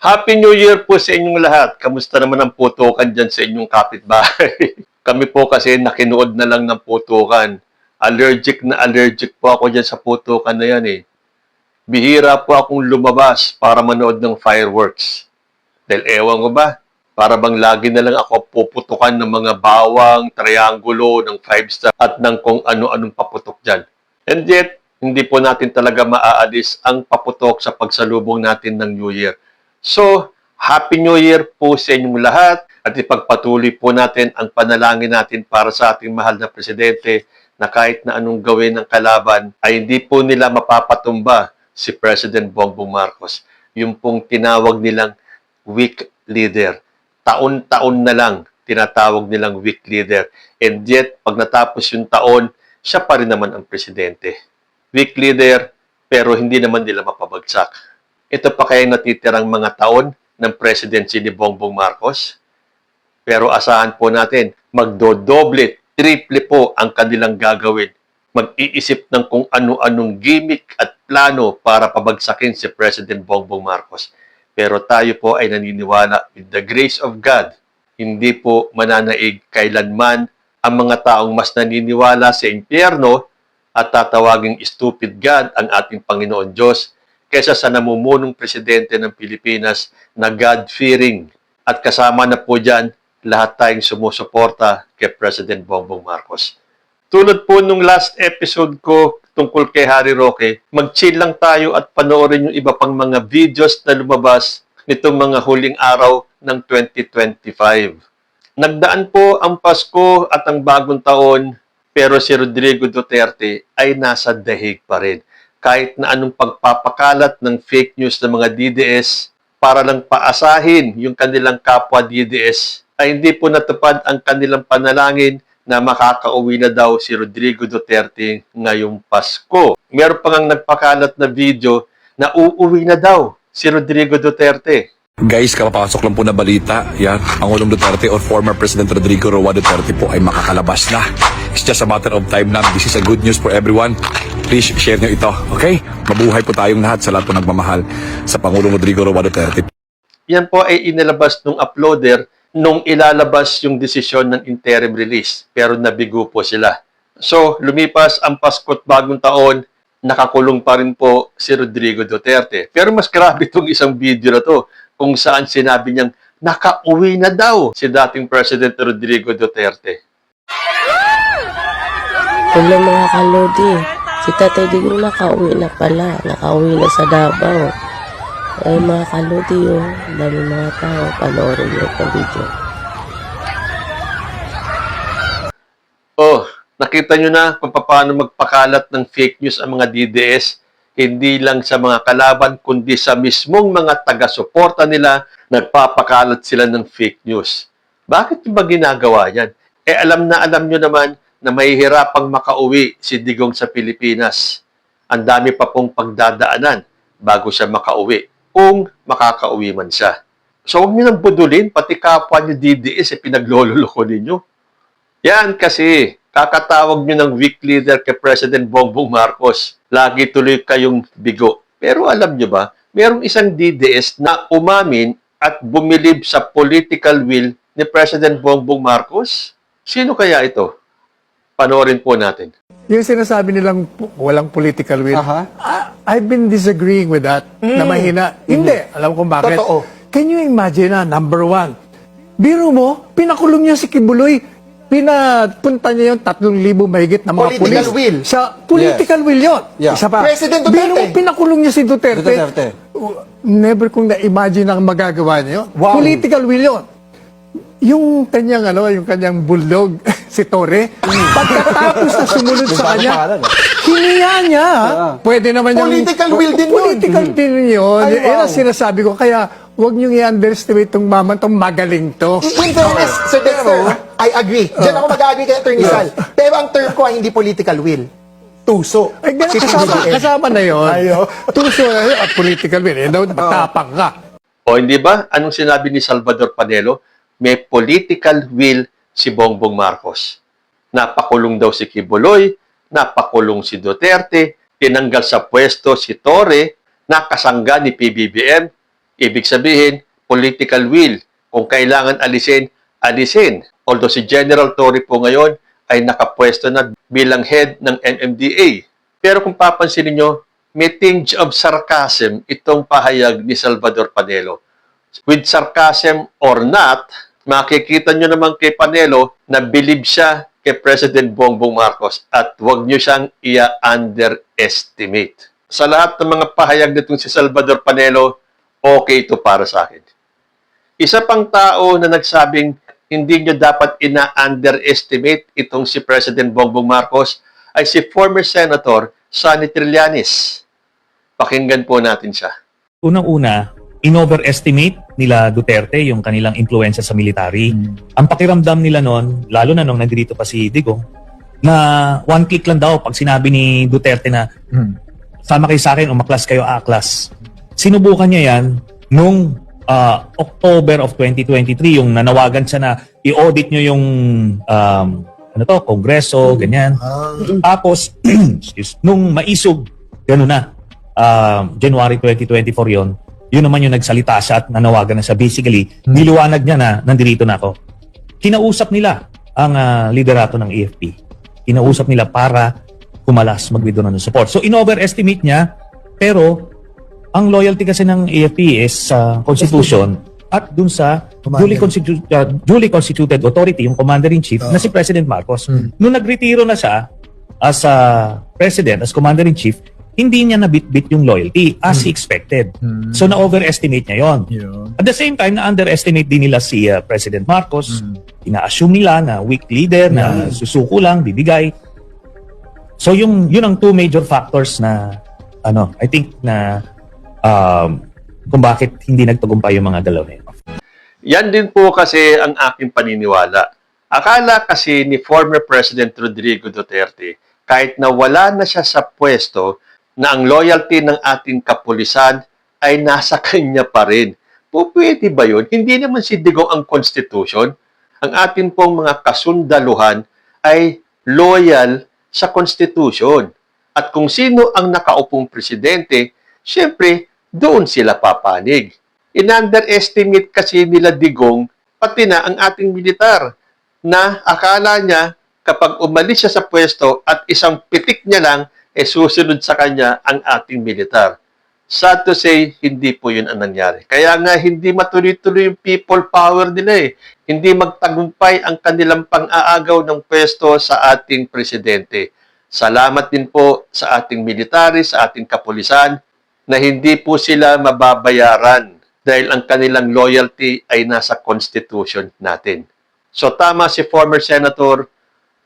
Happy New Year po sa inyong lahat. Kamusta naman ang putukan dyan sa inyong kapitbahay? Kami po kasi nakinood na lang ng putukan. Allergic na allergic po ako dyan sa putukan na yan eh. Bihira po akong lumabas para manood ng fireworks. Dahil ewan ko ba, para bang lagi na lang ako puputukan ng mga bawang, triangulo, ng 5 star at ng kung ano-anong paputok dyan. And yet, hindi po natin talaga maaalis ang paputok sa pagsalubong natin ng New Year. So, Happy New Year po sa inyong lahat at ipagpatuloy po natin ang panalangin natin para sa ating mahal na presidente na kahit na anong gawin ng kalaban ay hindi po nila mapapatumba si President Bongbong Marcos. Yung pong tinawag nilang weak leader. Taon-taon na lang tinatawag nilang weak leader. And yet, pag natapos yung taon, siya pa rin naman ang presidente. Weak leader, pero hindi naman nila mapabagsak. Ito pa kaya natitirang mga taon ng presidency ni Bongbong Marcos? Pero asahan po natin, magdodoble, triple po ang kanilang gagawin. Mag-iisip ng kung ano-anong gimmick at plano para pabagsakin si President Bongbong Marcos. Pero tayo po ay naniniwala with the grace of God, hindi po mananaig kailanman ang mga taong mas naniniwala sa impyerno at tatawaging stupid God ang ating Panginoon Diyos kaysa sa namumunong presidente ng Pilipinas na God-fearing. At kasama na po dyan, lahat tayong sumusuporta kay President Bongbong Marcos. Tulad po nung last episode ko tungkol kay Harry Roque, mag-chill lang tayo at panoorin yung iba pang mga videos na lumabas nitong mga huling araw ng 2025. Nagdaan po ang Pasko at ang bagong taon, pero si Rodrigo Duterte ay nasa dahig pa rin. Kahit na anong pagpapakalat ng fake news ng mga DDS para lang paasahin yung kanilang kapwa DDS, ay hindi po natupad ang kanilang panalangin na makakauwi na daw si Rodrigo Duterte ngayong Pasko. Meron pa ngang nagpakalat na video na uuwi na daw si Rodrigo Duterte. Guys, kapapasok lang po na balita. Yan, Pangulong Duterte or former President Rodrigo Roa Duterte po ay makakalabas na. It's just a matter of time lang. This is a good news for everyone. Please share nyo ito, okay? Mabuhay po tayong lahat sa lahat po nagmamahal sa Pangulong Rodrigo Roa Duterte. Yan po ay inilabas nung uploader nung ilalabas yung desisyon ng interim release. Pero nabigo po sila. So, lumipas ang Pasko at bagong taon, nakakulong pa rin po si Rodrigo Duterte. Pero mas grabe itong isang video na to kung saan sinabi niyang nakauwi na daw si dating President Rodrigo Duterte. Hello mga kalodi, si Tatay Digong nakauwi na pala, nakauwi na sa Davao. Ay mga kalodi yun, dami mga tao, panoorin niyo itong video. Oh, nakita niyo na kung paano magpakalat ng fake news ang mga DDS, hindi lang sa mga kalaban, kundi sa mismong mga taga-suporta nila, nagpapakalat sila ng fake news. Bakit ba ginagawa yan? Alam nyo naman na mahihirapang makauwi si Digong sa Pilipinas. Ang dami pa pong pagdadaanan bago siya makauwi, kung makakauwi man siya. So huwag nyo nang budulin, pati kapwa nyo DDS, pinaglololoko ninyo. Yan kasi, kakatawag nyo ng weak leader kay President Bongbong Marcos. Lagi tuloy kayong bigo. Pero alam nyo ba, mayroong isang DDS na umamin at bumilib sa political will ni President Bongbong Marcos? Sino kaya ito? Panoorin po natin. Yung sinasabi nilang walang political will, I've been disagreeing with that, na mahina. Hindi, alam kong bakit. Totoo. Can you imagine na, number one, biro mo, pinakulong niya si Kibuloy, pinapunta niya yung 3,000 mahigit na mga Political pulis. will. Sa political will yun. Yeah. Isa pa. President Duterte. Biro mo, pinakulong niya si Duterte. Duterte. Never kong na-imagine ang magagawa niya yun. Wow. Political will yun. Yung kanyang bulldog, si Torre, pagkatapos na sumunod sa kanya, hiniya niya. Pwede naman yung... Political will din yun. Political din yun. Ay, wow. Yan ang sinasabi ko. Kaya, huwag niyong i-underestimate itong maman, itong magaling to. In fairness, Sir Dexter, I agree. Diyan ako mag-agree kay Atty. Sal. Pero ang term ko ay hindi political will. Tuso. Ay, ganun, kasama na yun. Tuso na yun at political will. Daw, matapang ka. O hindi ba? Anong sinabi ni Salvador Panelo? May political will si Bongbong Marcos. Napakulong daw si Kibuloy, napakulong si Duterte, tinanggal sa pwesto si Torre, nakasangga ni PBBM. Ibig sabihin, political will. Kung kailangan alisin, alisin. Although si General Torre po ngayon ay nakapwesto na bilang head ng MMDA. Pero kung papansinin nyo, may tinge of sarcasm itong pahayag ni Salvador Panelo. With sarcasm or not, makikita nyo naman kay Panelo na believe siya kay President Bongbong Marcos at huwag nyo siyang i-underestimate. Sa lahat ng mga pahayag nitong si Salvador Panelo, okay ito para sa akin. Isa pang tao na nagsabing hindi nyo dapat ina-underestimate itong si President Bongbong Marcos ay si former Senator Sonny Trillanes. Pakinggan po natin siya. Unang-una, in-overestimate nila Duterte yung kanilang impluensya sa military. Ang pakiramdam nila noon, lalo na nung nandito pa si Digong, na one click lang daw pag sinabi ni Duterte na sama kayo sa akin, umaklas kayo, aklas. Sinubukan niya yan nung October of 2023, yung nanawagan siya na i-audit nyo yung Kongreso, ganyan. Tapos, nung maisog, gano'n na, January 2024 yun naman yung nagsalita siya at nanawagan na siya. Basically, niliwanag niya na nandito na ako. Kinausap nila ang liderato ng AFP. Kinausap nila para kumalas, mag-withdraw ng support. So, in-overestimate niya, pero ang loyalty kasi ng AFP is sa Constitution at dun sa duly constituted authority, yung Commander-in-Chief, na si President Marcos. Nung nagretiro na siya as President, as Commander-in-Chief, hindi niya nabit-bit yung loyalty as he expected. So, na-overestimate niya yon. At the same time, na-underestimate din nila si President Marcos. Ina-assume nila na weak leader, na susuko lang, bibigay. So, yun ang two major factors na, I think na kung bakit hindi nagtagumpay yung mga dalaw na yun. Yan din po kasi ang aking paniniwala. Akala kasi ni former President Rodrigo Duterte, kahit na wala na siya sa pwesto, na ang loyalty ng ating kapulisan ay nasa kanya pa rin. Pwede ba yun? Hindi naman si Digong ang Constitution. Ang ating pong mga kasundaluhan ay loyal sa Constitution. At kung sino ang nakaupong presidente, syempre, doon sila papanig. In-underestimate kasi nila Digong, pati na ang ating militar, na akala niya kapag umalis siya sa pwesto at isang pitik niya lang, susunod sa kanya ang ating militar. Sad to say, hindi po yun ang nangyari. Kaya nga hindi matuloy-tuloy yung people power nila eh. Hindi magtagumpay ang kanilang pang-aagaw ng pwesto sa ating presidente. Salamat din po sa ating military, sa ating kapulisan, na hindi po sila mababayaran dahil ang kanilang loyalty ay nasa Constitution natin. So tama si former Senator,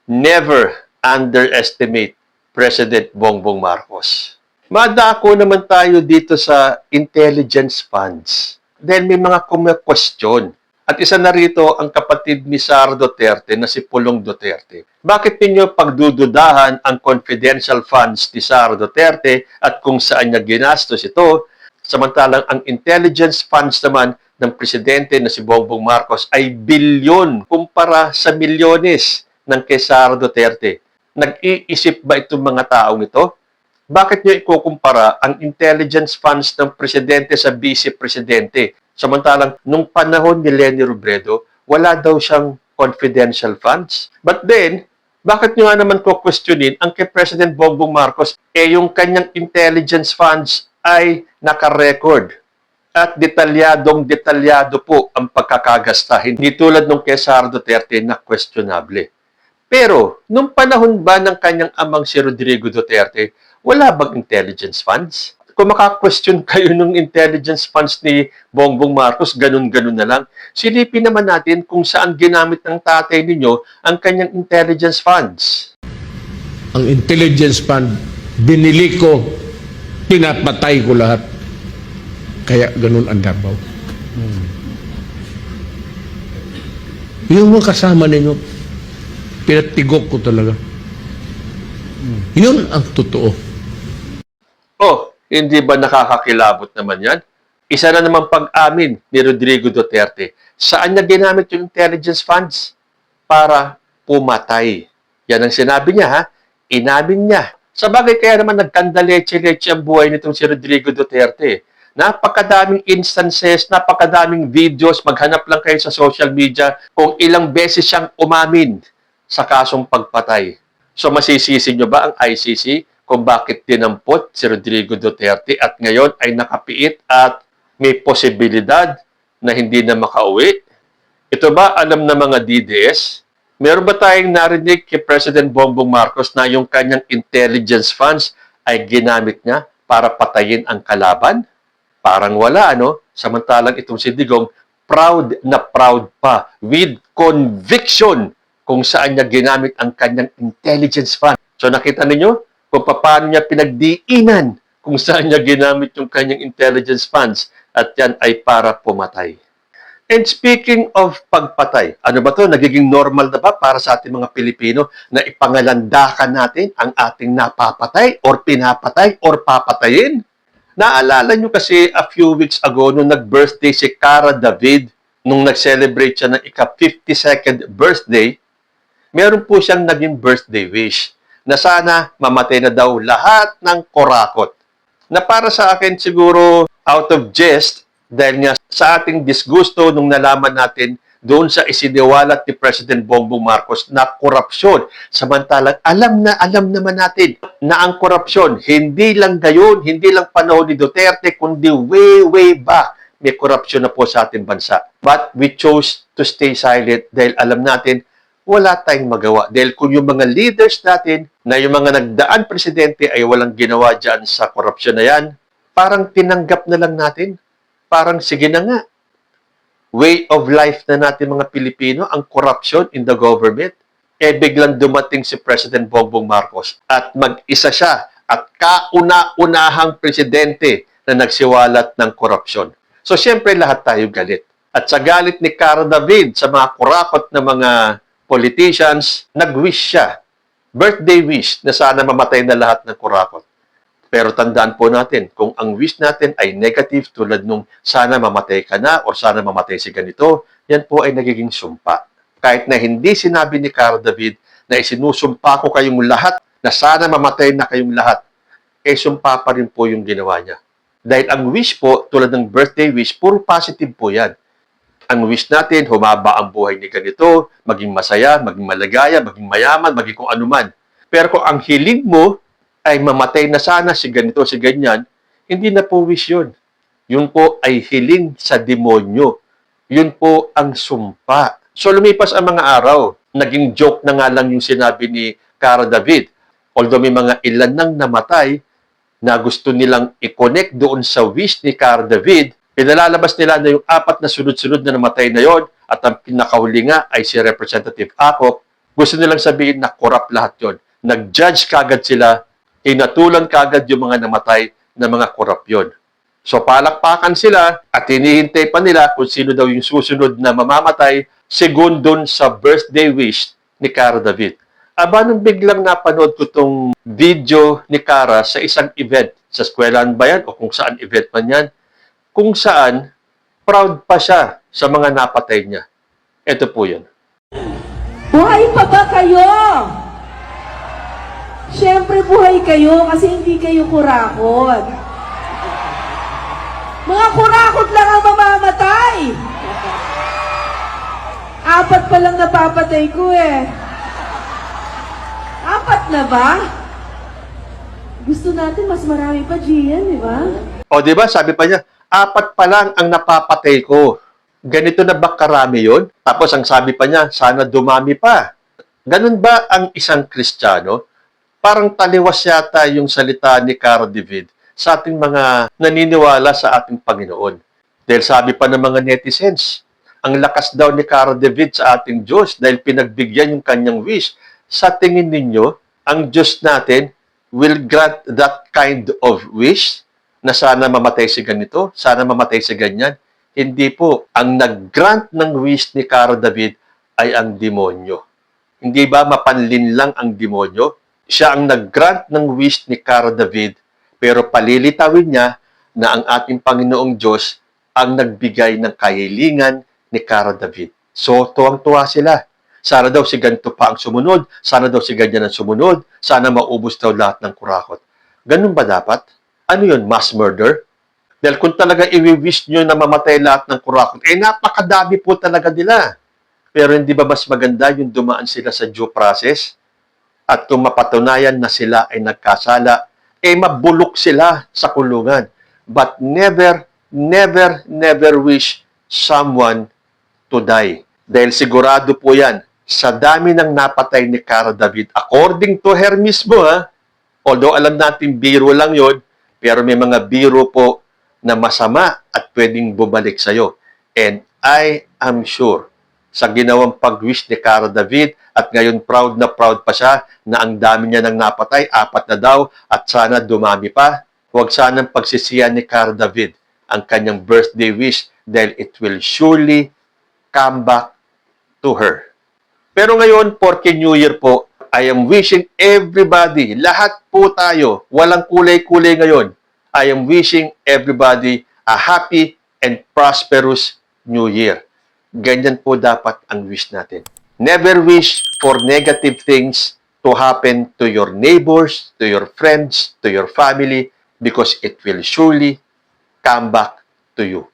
never underestimate President Bongbong Marcos. Madako naman tayo dito sa intelligence funds dahil may mga question. At isa na rito ang kapatid ni Sara Duterte na si Pulong Duterte. Bakit ninyo pagdududahan ang confidential funds ni Sara Duterte at kung saan niya ginastos ito, samantalang ang intelligence funds naman ng presidente na si Bongbong Marcos ay bilyon kumpara sa milyones ng kay Sara Duterte. Nag-iisip ba itong mga taong ito? Bakit niyo ikukumpara ang intelligence funds ng presidente sa vice-presidente? Samantalang, nung panahon ni Leni Robredo, wala daw siyang confidential funds. But then, bakit nyo nga naman questionin ang kay President Bongbong Marcos, yung kanyang intelligence funds ay naka-record at detalyado po ang pagkakagasta. Hindi tulad nung kay Sara Duterte na questionable. Pero, nung panahon ba ng kanyang amang si Rodrigo Duterte, wala bang intelligence funds? Kung maka-question kayo ng intelligence funds ni Bongbong Marcos, ganun-ganun na lang. Silipin naman natin kung saan ginamit ng tatay ninyo ang kanyang intelligence funds. Ang intelligence fund, binili ko, pinapatay ko lahat. Kaya ganun ang Davao. Yung mga kasama ninyo, pinatigok ko talaga. Yun ang totoo. Oh, hindi ba nakakakilabot naman yan? Isa na naman pag-amin ni Rodrigo Duterte. Saan niya ginamit yung intelligence funds? Para pumatay. Yan ang sinabi niya, ha? Inamin niya. Sa bagay kaya naman nagkandaleche-leche ang buhay nitong si Rodrigo Duterte. Napakadaming instances, napakadaming videos, maghanap lang kayo sa social media kung ilang beses siyang umamin sa kasong pagpatay. So masisisi nyo ba ang ICC kung bakit dinampot si Rodrigo Duterte at ngayon ay nakapiit at may posibilidad na hindi na makauwi? Ito ba alam na mga DDS? Meron ba tayong narinig kay President Bongbong Marcos na yung kanyang intelligence funds ay ginamit niya para patayin ang kalaban? Parang wala, ano? Samantalang itong si Digong, proud na proud pa with conviction kung saan niya ginamit ang kanyang intelligence fund. So nakita ninyo kung paano niya pinagdiinan kung saan niya ginamit yung kanyang intelligence funds at yan ay para pumatay. And speaking of pagpatay, ano ba to? Nagiging normal na ba para sa ating mga Pilipino na ipangalandakan natin ang ating napapatay or pinapatay or papatayin? Naalala nyo kasi a few weeks ago nung nag-birthday si Cara David, nung nag-celebrate siya ng ika-52nd birthday, meron po siyang naging birthday wish na sana mamatay na daw lahat ng korakot. Na para sa akin siguro out of jest, dahil nga sa ating disgusto nung nalaman natin doon sa isiniwalat ni President Bongbong Marcos na korupsyon. Samantalang alam naman natin na ang korupsyon, hindi lang gayon, hindi lang panahon ni Duterte, kundi way back, may korupsyon na po sa ating bansa. But we chose to stay silent dahil alam natin wala tayong magawa. Dahil kung yung mga leaders natin na yung mga nagdaan presidente ay walang ginawa dyan sa korupsyon na yan, parang tinanggap na lang natin. Parang sige na nga. Way of life na natin mga Pilipino, ang corruption in the government. Eh biglang dumating si President Bongbong Marcos at mag-isa siya at kauna-unahang presidente na nagsiwalat ng korupsyon. So siyempre lahat tayo galit. At sa galit ni Cara David sa mga kurakot na mga politicians, nag-wish siya. Birthday wish na sana mamatay na lahat ng kurakot. Pero tandaan po natin, kung ang wish natin ay negative tulad nung sana mamatay ka na o sana mamatay si ganito, yan po ay nagiging sumpa. Kahit na hindi sinabi ni Cara David na isinusumpa ko kayong lahat na sana mamatay na kayong lahat, eh sumpa pa rin po yung ginawa niya. Dahil ang wish po, tulad ng birthday wish, puro positive po yan. Ang wish natin, humaba ang buhay ni ganito, maging masaya, maging malagaya, maging mayaman, maging kung anuman. Pero kung ang hiling mo ay mamatay na sana si ganito, si ganyan, hindi na po wish yun. Yun po ay hiling sa demonyo. Yun po ang sumpa. So lumipas ang mga araw, naging joke na nga lang yung sinabi ni Cara David. Although may mga ilan nang namatay na gusto nilang i-connect doon sa wish ni Cara David, pinalalabas nila na yung 4 na sunod-sunod na namatay na yon at ang pinakahuli nga ay si Representative Acop. Gusto nilang sabihin na corrupt lahat yon. Nag-judge kagad sila, hinatulan kagad yung mga namatay na mga korap yun. So palakpakan sila at hinihintay pa nila kung sino daw yung susunod na mamamatay segundon sa birthday wish ni Cara David. Aba, nung biglang napanood ko tong video ni Cara sa isang event, sa eskwelahan ba yan o kung saan event man yan, kung saan proud pa siya sa mga napatay niya. Ito po yun. Buhay pa ba kayo? Siyempre buhay kayo kasi hindi kayo kurakot. Mga kurakot lang ang mamamatay. 4 pa lang napapatay ko eh. 4 na ba? Gusto natin mas marami pa, Gian, di ba? O di ba sabi pa niya, 4 pa lang ang napapatay ko. Ganito na ba karami yun? Tapos ang sabi pa niya, sana dumami pa. Ganun ba ang isang Kristiyano? Parang taliwas yata yung salita ni Cara David sa ating mga naniniwala sa ating Panginoon. Dahil sabi pa ng mga netizens, ang lakas daw ni Cara David sa ating Diyos dahil pinagbigyan yung kanyang wish. Sa tingin ninyo, ang Diyos natin will grant that kind of wish na sana mamatay si ganito, sana mamatay si ganyan? Hindi po. Ang nag-grant ng wish ni Cara David ay ang demonyo. Hindi ba mapanlin lang ang demonyo? Siya ang nag-grant ng wish ni Cara David, pero palilitawin niya na ang ating Panginoong Diyos ang nagbigay ng kahilingan ni Cara David. So, tuwang-tuwa sila. Sana daw si ganito pa ang sumunod, sana daw si ganyan ang sumunod, sana maubos daw lahat ng kurakot. Ganun ba dapat? Ano yun? Mass murder? Dahil kung talaga i-wish nyo na mamatay lahat ng kurakot, napakadami po talaga nila. Pero hindi ba mas maganda yung dumaan sila sa due process? At kung mapatunayan na sila ay nagkasala, mabulok sila sa kulungan. But never, never, never wish someone to die. Dahil sigurado po yan, sa dami ng napatay ni Cara David, according to her mismo, although alam natin biro lang yon, pero may mga biro po na masama at pwedeng bumalik sa'yo. And I am sure, sa ginawang pag-wish ni Cara David, at ngayon proud na proud pa siya na ang dami niya nang napatay, 4 na daw, at sana dumami pa. Huwag sanang pagsisiyan ni Cara David ang kanyang birthday wish dahil it will surely come back to her. Pero ngayon, porque New Year po, I am wishing everybody, lahat po tayo, walang kulay-kulay ngayon, I am wishing everybody a happy and prosperous New Year. Ganyan po dapat ang wish natin. Never wish for negative things to happen to your neighbors, to your friends, to your family, because it will surely come back to you.